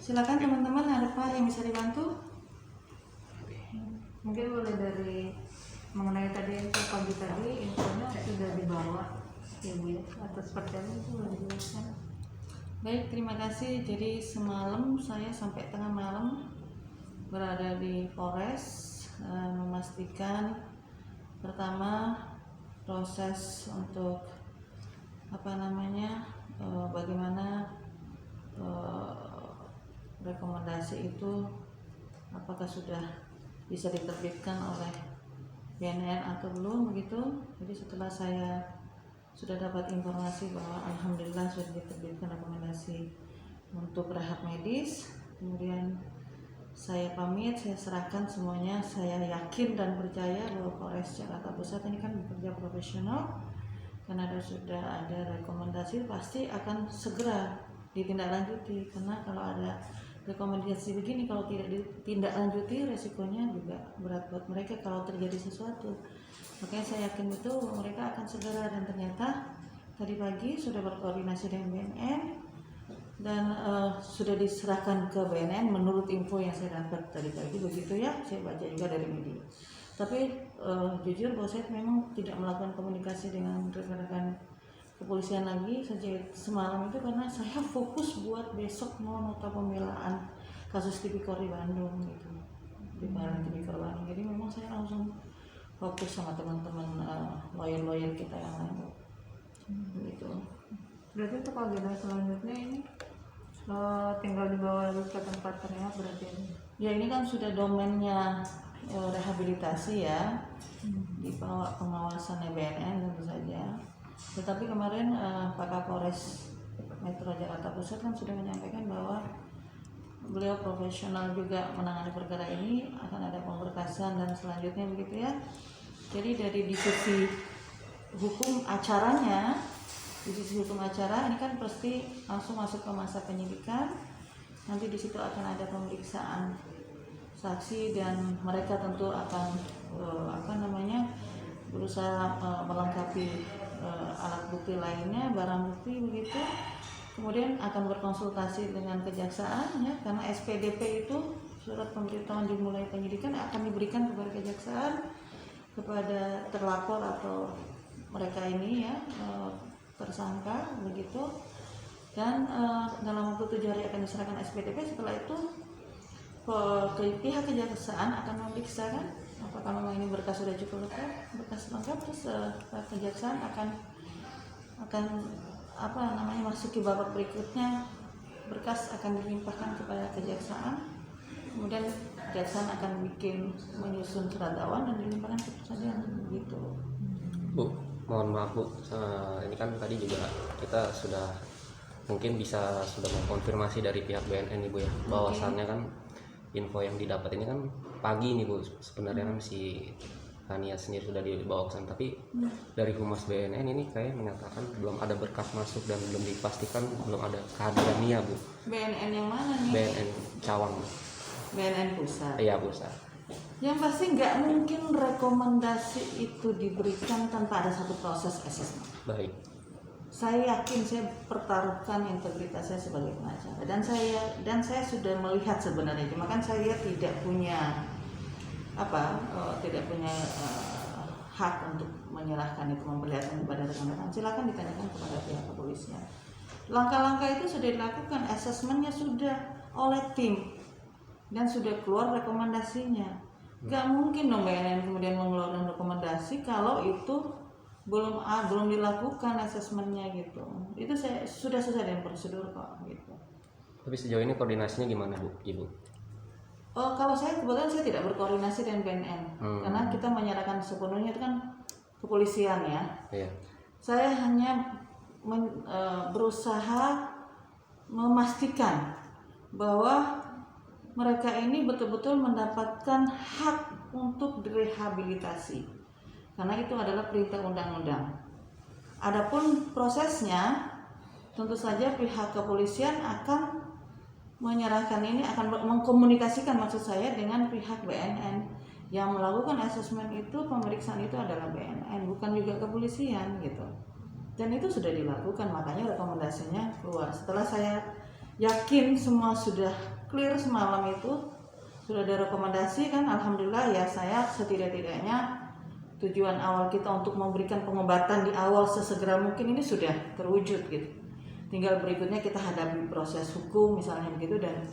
Silakan teman-teman, ada apa yang bisa dibantu? Mungkin boleh dari mengenai tadi info pagi tadi, infonya sudah dibawa ya Bu ya, atau seperti apa itu boleh dijelaskan? Baik, terima kasih. Jadi semalam saya sampai tengah malam berada di Polres, memastikan pertama proses untuk bagaimana rekomendasi itu apakah sudah bisa diterbitkan oleh BNN atau belum begitu. Jadi setelah saya sudah dapat informasi bahwa alhamdulillah sudah diterbitkan rekomendasi untuk rehab medis, kemudian saya pamit, saya serahkan semuanya. Saya yakin dan percaya bahwa Polres Jakarta Pusat ini kan bekerja profesional, karena sudah ada rekomendasi pasti akan segera ditindaklanjuti. Karena kalau ada rekomendasi begini, kalau tidak ditindaklanjuti resikonya juga berat buat mereka kalau terjadi sesuatu. Makanya saya yakin betul bahwa mereka akan segera, dan ternyata tadi pagi sudah berkoordinasi dengan BNN dan sudah diserahkan ke BNN menurut info yang saya dapat tadi pagi begitu ya. Saya baca juga dari media. Tapi jujur bahwa saya memang tidak melakukan komunikasi dengan rekan-rekan kepolisian lagi sejak semalam itu, karena saya fokus buat besok mau nota pembelaan kasus Tipikor di Bandung gitu, di Pengadilan Tipikor Bandung. Jadi memang saya langsung fokus sama teman-teman lawyer kita yang lain gitu. Berarti untuk agenda selanjutnya ini tinggal dibawa lagi ke tempat rehab berarti ini? Ya, ini kan sudah domainnya rehabilitasi ya, di bawah pengawasannya BNN tentu saja. Tetapi kemarin Pak Kapolres Metro Jakarta Pusat kan sudah menyampaikan bahwa beliau profesional juga menangani perkara ini, akan ada pemberkasan dan selanjutnya begitu ya. Jadi dari divisi hukum acaranya, divisi hukum acara ini kan pasti langsung masuk ke masa penyidikan. Nanti di situ akan ada pemeriksaan saksi dan mereka tentu akan berusaha melengkapi alat bukti lainnya, barang bukti begitu. Kemudian akan berkonsultasi dengan kejaksaan ya, karena SPDP itu surat pemberitahuan dimulai penyidikan akan diberikan kepada kejaksaan, kepada terlapor atau mereka ini ya, tersangka begitu. Dan dalam waktu 7 hari akan diserahkan SPDP. Setelah itu pihak kejaksaan akan memeriksa kan apakah memang ini berkas sudah cukup lengkap, terus kejaksaan akan masuki babak berikutnya. Berkas akan dilimpahkan kepada kejaksaan, kemudian kejaksaan akan menyusun surat dakwaan dan dilimpahkan ke pengadilan begitu. Bu, mohon maaf Bu, ini kan tadi juga kita sudah mungkin sudah mengkonfirmasi dari pihak BNN Ibu ya, bahwasannya kan info yang didapat ini kan pagi nih Bu, sebenarnya kan si Tania sendiri sudah dibawa ke sana, tapi dari Humas BNN ini kayak menyatakan belum ada berkas masuk dan belum dipastikan belum ada kehadiran Nia Bu. BNN yang mana nih? BNN Cawang. BNN Pusat. Iya Pusat. Yang pasti nggak mungkin rekomendasi itu diberikan tanpa ada satu proses asesmen. Baik. Saya yakin, saya pertaruhkan integritas saya sebagai pengacara, dan saya sudah melihat sebenarnya, cuma kan saya tidak punya hak untuk menyerahkan itu, memperlihatkan kepada rekan-rekan. Silakan ditanyakan kepada pihak kepolisian. Langkah-langkah itu sudah dilakukan, asesmennya sudah oleh tim dan sudah keluar rekomendasinya. Gak mungkin dong BNN kemudian mengeluarkan rekomendasi kalau itu belum dilakukan asesmennya gitu. Itu sudah sesuai dengan prosedur kok gitu. Tapi sejauh ini koordinasinya gimana Bu, Ibu? Kalau saya kebetulan saya tidak berkoordinasi dengan BNN, karena kita menyerahkan sepenuhnya itu kan kepolisian ya. Iya. Saya hanya berusaha memastikan bahwa mereka ini betul-betul mendapatkan hak untuk direhabilitasi, karena itu adalah perintah undang-undang. Adapun prosesnya, tentu saja pihak kepolisian akan menyerahkan ini, akan mengkomunikasikan maksud saya dengan pihak BNN. Yang melakukan asesmen itu, pemeriksaan itu adalah BNN, bukan juga kepolisian gitu. Dan itu sudah dilakukan, makanya rekomendasinya keluar. Setelah saya yakin semua sudah clear semalam itu, sudah ada rekomendasi kan, alhamdulillah ya, saya setidak-tidaknya tujuan awal kita untuk memberikan pengobatan di awal sesegera mungkin ini sudah terwujud gitu. Tinggal berikutnya kita hadapi proses hukum misalnya begitu, dan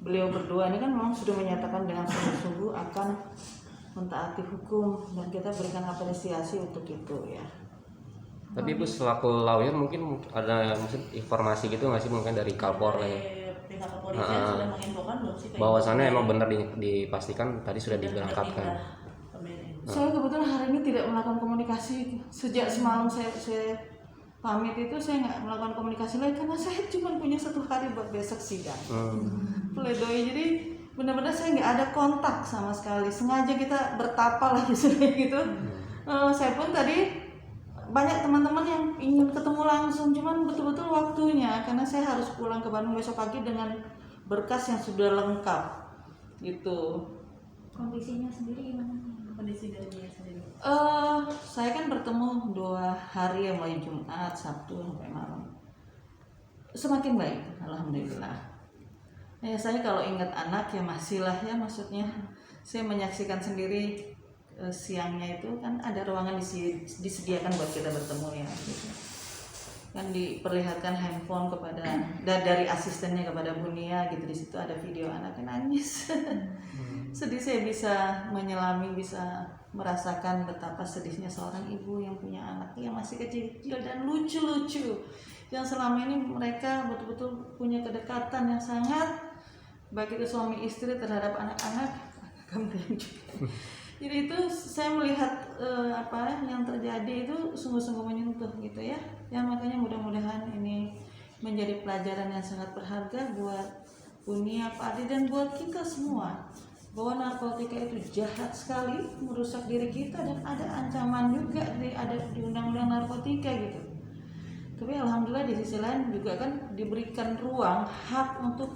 beliau berdua ini kan memang sudah menyatakan dengan sungguh-sungguh akan mentaati hukum, dan kita berikan apresiasi untuk itu ya. Tapi Ibu selaku lawyer mungkin ada informasi gitu nggak sih mungkin dari Kalpor ya? Pihak kepolisian sudah menginfokan belum sih? Bahwasannya emang benar dipastikan tadi sudah diberangkatkan. Saya kebetulan hari ini tidak melakukan komunikasi sejak semalam saya pamit itu, saya nggak melakukan komunikasi lagi karena saya cuma punya 1 hari buat besok sidang pledoi, jadi benar-benar saya nggak ada kontak sama sekali. Sengaja kita bertapa lagi sudah gitu. Saya pun tadi banyak teman-teman yang ingin ketemu langsung, cuman betul-betul waktunya karena saya harus pulang ke Bandung besok pagi dengan berkas yang sudah lengkap gitu. Kondisinya sendiri gimana? Kondisi dari dia sendiri. Saya kan bertemu 2 hari, yang mulai Jumat, Sabtu sampai malam. Semakin baik, alhamdulillah. Ya, saya kalau ingat anak ya masih lah ya, maksudnya saya menyaksikan sendiri siangnya itu kan ada ruangan disediakan buat kita bertemu ya. Gitu. Kan diperlihatkan handphone kepada dari asistennya kepada Bunia gitu, di situ ada video anaknya nangis. Sedih, saya bisa menyelami, bisa merasakan betapa sedihnya seorang ibu yang punya anak yang masih kecil-kecil dan lucu-lucu, yang selama ini mereka betul-betul punya kedekatan yang sangat baik itu suami istri terhadap anak-anak. Jadi itu saya melihat apa yang terjadi itu sungguh-sungguh menyentuh gitu ya. Ya makanya mudah-mudahan ini menjadi pelajaran yang sangat berharga buat Bunia, Pak Adi, dan buat kita semua, bahwa narkotika itu jahat sekali, merusak diri kita, dan ada ancaman juga ada di undang-undang narkotika gitu. Tapi alhamdulillah di sisi lain juga kan diberikan ruang hak untuk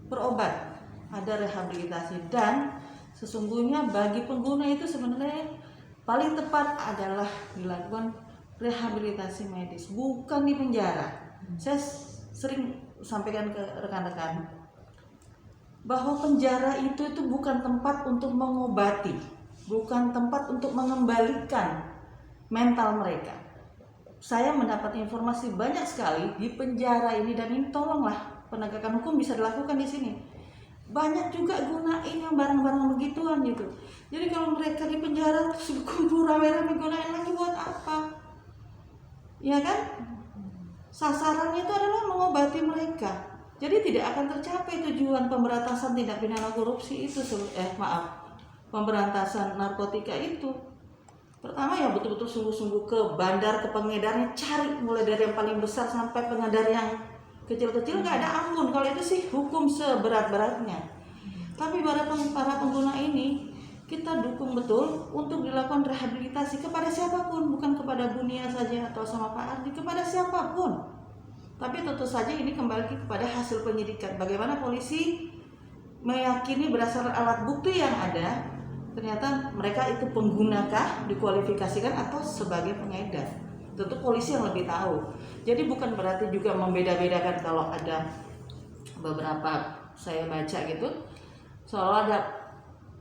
berobat, ada rehabilitasi, dan sesungguhnya bagi pengguna itu sebenarnya paling tepat adalah dilakukan rehabilitasi medis, bukan di penjara. Saya sering sampaikan ke rekan-rekan bahwa penjara itu bukan tempat untuk mengobati, bukan tempat untuk mengembalikan mental mereka. Saya mendapat informasi banyak sekali di penjara ini, dan ini tolonglah penegakan hukum bisa dilakukan di sini. Banyak juga gunain yang barang-barang begituan gitu. Jadi kalau mereka di penjara terus kumpul rame-rame gunain lagi buat apa? Ya kan? Sasarannya itu adalah mengobati mereka. Jadi tidak akan tercapai tujuan pemberantasan tindak pidana korupsi itu, pemberantasan narkotika itu. Pertama ya betul-betul sungguh-sungguh ke bandar, ke pengedarnya, cari mulai dari yang paling besar sampai pengedar yang kecil-kecil, nggak ada ampun. Kalau itu sih hukum seberat-beratnya. Tapi para pengguna ini kita dukung betul untuk dilakukan rehabilitasi kepada siapapun, bukan kepada Bunia saja atau sama Pak Ardi, kepada siapapun. Tapi tentu saja ini kembali kepada hasil penyidikan. Bagaimana polisi meyakini berdasarkan alat bukti yang ada, ternyata mereka itu penggunakah, dikualifikasikan atau sebagai pengedar. Tentu polisi yang lebih tahu. Jadi bukan berarti juga membeda-bedakan. Kalau ada beberapa saya baca gitu, soal ada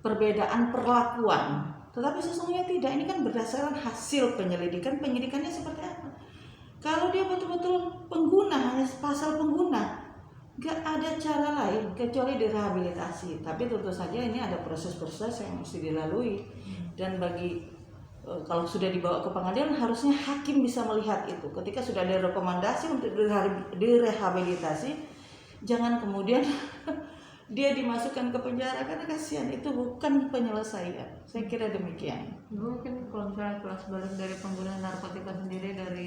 perbedaan perlakuan, tetapi sesungguhnya tidak. Ini kan berdasarkan hasil penyelidikan. Penyidikannya seperti apa? Kalau dia betul-betul pengguna, hanya pasal pengguna, gak ada cara lain kecuali direhabilitasi. Tapi tentu saja ini ada proses-proses yang mesti dilalui. Dan bagi kalau sudah dibawa ke pengadilan, harusnya hakim bisa melihat itu. Ketika sudah ada rekomendasi untuk direhabilitasi, jangan kemudian dia dimasukkan ke penjara, karena kasihan, itu bukan penyelesaian. Saya kira demikian. Mungkin kalau misalnya kelas balik dari pengguna narkotika sendiri, dari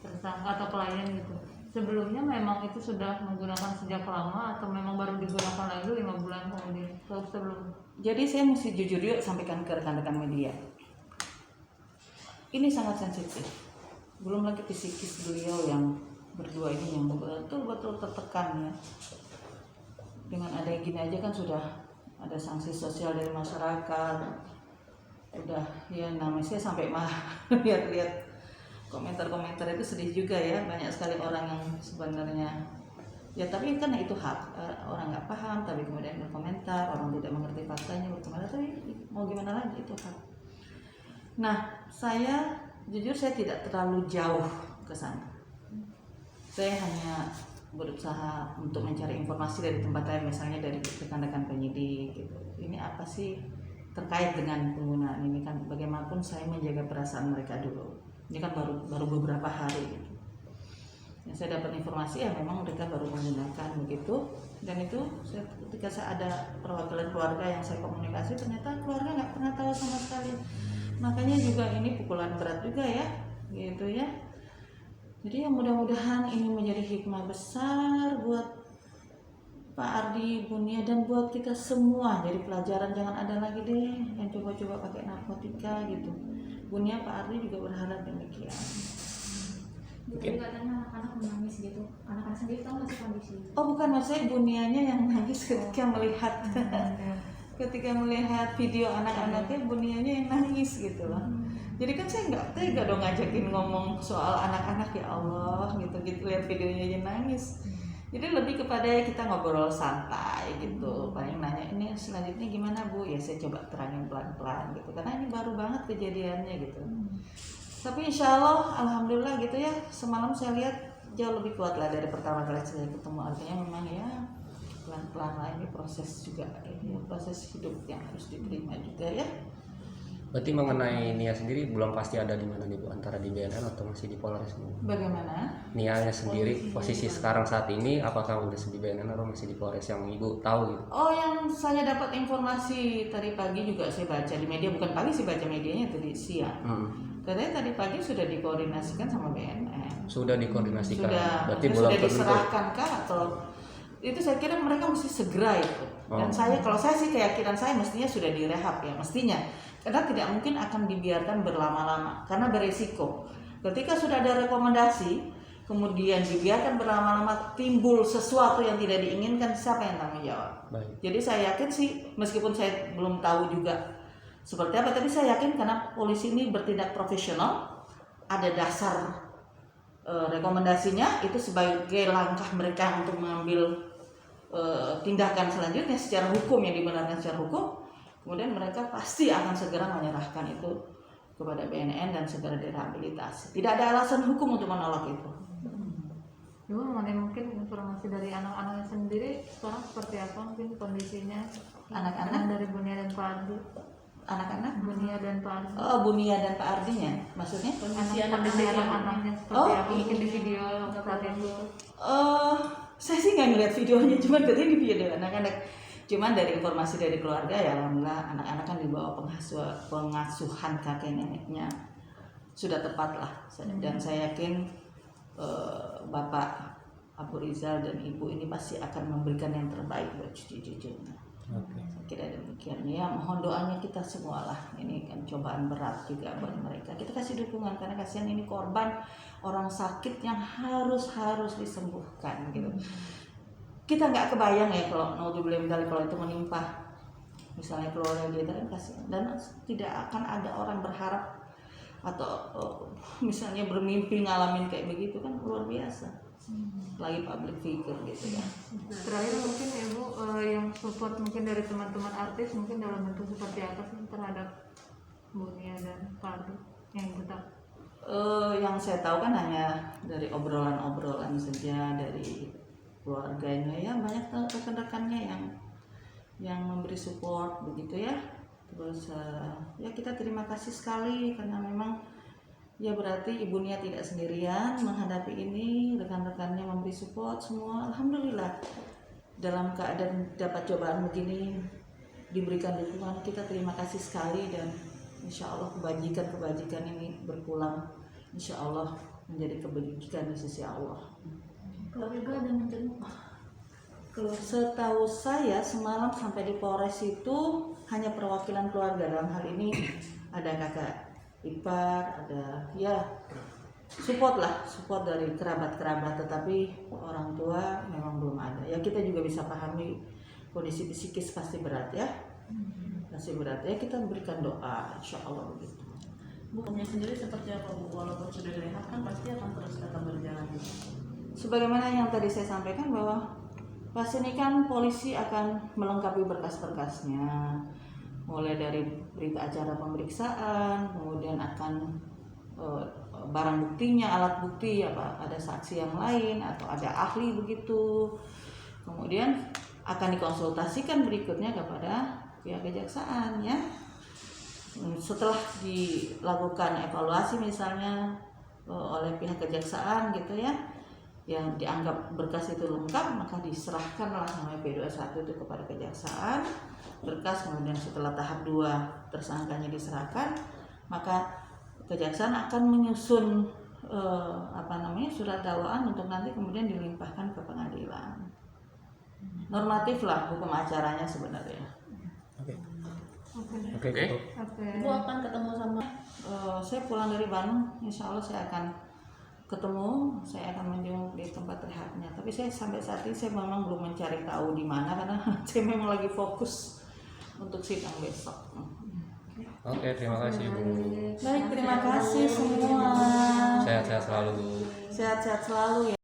tersangka atau klien gitu, sebelumnya memang itu sudah menggunakan sejak lama atau memang baru digunakan lagi 5 bulan kemudian sebelum? Jadi saya mesti jujur yuk sampaikan ke rekan-rekan media. Ini sangat sensitif. Belum lagi psikis beliau yang berdua ini yang betul-betul tertekan ya. Dengan ada gini aja kan sudah ada sanksi sosial dari masyarakat. Udah ya, namanya saya sampai lihat komentar-komentar itu sedih juga ya. Banyak sekali orang yang sebenarnya Ya tapi kan itu hak orang nggak paham, tapi kemudian berkomentar, orang tidak mengerti faktanya berkomentar, tapi mau gimana lagi, itu hak. Nah, saya jujur saya tidak terlalu jauh ke sana. Saya hanya berusaha untuk mencari informasi dari tempat lain, misalnya dari rekan-rekan penyidik gitu. Ini apa sih terkait dengan penggunaan ini, kan bagaimanapun saya menjaga perasaan mereka dulu. Ini kan baru beberapa hari gitu. Yang saya dapat informasi ya memang mereka baru menggunakan begitu, dan itu ketika saya ada perwakilan keluarga yang saya komunikasi, ternyata keluarga nggak pernah tahu sama sekali. Makanya juga ini pukulan berat juga ya, gitu ya. Jadi ya mudah-mudahan ini menjadi hikmah besar buat Pak Ardi, Bu Nia, dan buat kita semua. Jadi pelajaran, jangan ada lagi deh yang coba-coba pakai narkotika gitu. Bu Nia, Pak Ardi juga berharap demikian. Jadi katanya anak-anak menangis gitu. Anak-anak sendiri tahu nggak sih kondisi? Oh bukan, maksudnya Bu Nianya yang nangis ketika melihat ketika melihat video anak-anaknya, Bu Nianya yang nangis gitu loh. Jadi kan saya nggak tega dong ngajakin ngomong soal anak-anak, ya Allah gitu lihat videonya aja nangis. Jadi lebih kepada kita ngobrol santai gitu, paling nanya ini selanjutnya gimana Bu, ya saya coba terangin pelan-pelan gitu, karena ini baru banget kejadiannya gitu. Tapi insya Allah, alhamdulillah gitu ya, semalam saya lihat jauh lebih kuat lah dari pertama kali saya ketemu. Artinya memang ya pelan-pelan lah, ini proses juga, ini proses hidup yang harus diterima juga ya. Berarti mengenai Nia sendiri belum pasti ada di mana nih Bu, antara di BNN atau masih di Polres ini? Bagaimana? Nianya sendiri posisi sekarang saat ini apakah udah di BNN atau masih di Polres yang Ibu tahu gitu? Oh, yang saya dapat informasi tadi pagi juga saya baca di media, bukan pagi sih baca medianya, tadi siang. Katanya tadi pagi sudah dikoordinasikan sama BNN. Sudah dikoordinasikan. Sudah, Berarti belum sudah diserahkan kah atau itu, saya kira mereka mesti segera itu. Dan kalau saya sih keyakinan saya mestinya sudah direhab ya, mestinya. Karena tidak mungkin akan dibiarkan berlama-lama karena beresiko. Ketika sudah ada rekomendasi, kemudian dibiarkan berlama-lama, timbul sesuatu yang tidak diinginkan, siapa yang tanggung jawab? Baik. Jadi saya yakin sih, meskipun saya belum tahu juga seperti apa, tapi saya yakin karena polisi ini bertindak profesional, ada dasar rekomendasinya, itu sebagai langkah mereka untuk mengambil tindakan selanjutnya secara hukum, yang dibenarkan secara hukum. Kemudian mereka pasti akan segera menyerahkan itu kepada BNN dan segera direhabilitasi. Tidak ada alasan hukum untuk menolak itu. Ibu mengenai mungkin informasi dari anak-anaknya sendiri sekarang seperti apa mungkin kondisinya? Anak-anak dari Bu Nia dan Pak Ardi. Anak-anak? Bu Nia dan Pak Ardi. Oh, Bu Nia dan Pak Ardinya, maksudnya? Kondisi Anak-anaknya seperti Oh, apa mungkin di video saat itu? Saya sih nggak ngeliat videonya, cuma katanya di video anak-anak. Cuman dari informasi dari keluarga ya alhamdulillah anak-anak kan dibawa pengasuhan kakek neneknya sudah tepat lah. Dan saya yakin Bapak Abu Rizal dan Ibu ini pasti akan memberikan yang terbaik buat cucu-cucunya. Saya kira demikian ya, mohon doanya kita semua lah. Ini kan cobaan berat juga buat mereka. Kita kasih dukungan karena kasihan ini korban orang sakit yang harus disembuhkan gitu. Kita nggak kebayang ya kalau kalau itu menimpa misalnya keluarga kita, kan kasihan, dan tidak akan ada orang berharap atau misalnya bermimpi ngalamin kayak begitu, kan luar biasa. Lagi public figure gitu ya. Terakhir mungkin Ibu yang support mungkin dari teman-teman artis mungkin dalam bentuk seperti apa sih terhadap Bu Nia dan Pak Ardi yang tetap? Yang saya tahu kan hanya dari obrolan-obrolan saja dari keluarganya ya, banyak rekan-rekannya yang memberi support begitu ya. Terus ya kita terima kasih sekali karena memang ya berarti Ibu Nia tidak sendirian menghadapi ini, rekan-rekannya memberi support semua. Alhamdulillah dalam keadaan dapat cobaan begini diberikan dukungan, kita terima kasih sekali, dan insya Allah kebajikan ini berpulang, insya Allah menjadi kebajikan di sisi Allah. Keluarga dan menjenguk. Setahu saya semalam sampai di Polres itu hanya perwakilan keluarga, dalam hal ini ada kakak ipar, ada ya support dari kerabat-kerabat, tetapi orang tua memang belum ada. Ya kita juga bisa pahami kondisi psikis pasti berat ya, pasti berat ya, kita berikan doa insya Allah begitu. Bu, sendiri seperti apa Bu? Walaupun sudah direhab kan pasti akan terus tetap berjalan. sebagaimana yang tadi saya sampaikan bahwa pas ini kan polisi akan melengkapi berkas-berkasnya, mulai dari berita acara pemeriksaan, kemudian akan barang buktinya, alat bukti, apa ada saksi yang lain atau ada ahli begitu, kemudian akan dikonsultasikan berikutnya kepada pihak kejaksaan ya. Setelah dilakukan evaluasi misalnya oleh pihak kejaksaan gitu ya, yang dianggap berkas itu lengkap, maka diserahkanlah namanya P21 itu kepada kejaksaan berkas. Kemudian setelah tahap 2 tersangkanya diserahkan, maka kejaksaan akan menyusun surat dakwaan untuk nanti kemudian dilimpahkan ke pengadilan. Normatif lah hukum acaranya sebenarnya. Oke. Ibu akan ketemu sama Saya pulang dari Bandung, insya Allah saya akan ketemu, saya akan menjenguk di tempat rehabnya. Tapi saya sampai saat ini saya memang belum mencari tahu di mana karena saya memang lagi fokus untuk sidang besok. Oke, terima kasih Bu. Baik, terima kasih semua. Sehat-sehat selalu. Sehat-sehat selalu ya.